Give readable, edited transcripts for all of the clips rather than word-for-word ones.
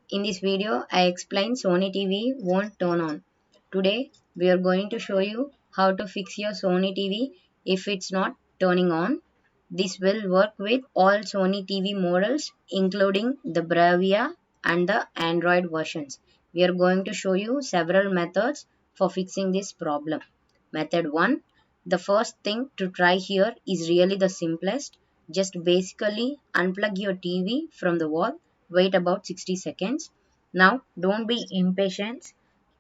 In this video, I explain Sony TV won't turn on. Today, we are going to show you how to fix your Sony TV if it's not turning on. This will work with all Sony TV models including the Bravia and the Android versions. We are going to show you several methods for fixing this problem. Method 1. The first thing to try here is really the simplest. Just basically unplug your TV from the wall, wait about 60 seconds. Now don't be impatient.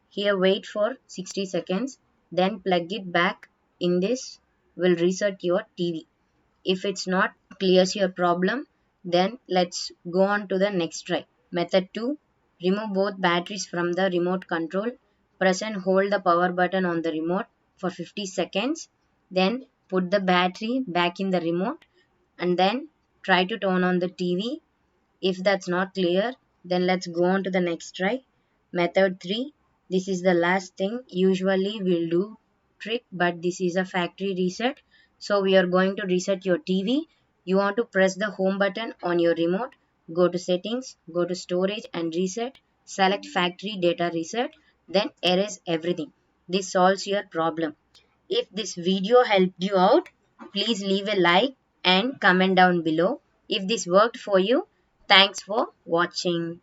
Here wait for 60 seconds, then plug it back in. This will reset your TV. If it's not clears your problem, then let's go on to the next try. Method 2. Remove both batteries from the remote control. Press and hold the power button on the remote for 50 seconds. Then put the battery back in the remote and then try to turn on the TV. If that's not clear, then let's go on to the next try. Method 3. This is the last thing. Usually we'll do trick, but this is a factory reset. So we are going to reset your TV. You want to press the home button on your remote. Go to settings, go to storage and reset. Select factory data reset. Then erase everything. This solves your problem. If this video helped you out, please leave a like and comment down below. If this worked for you, thanks for watching.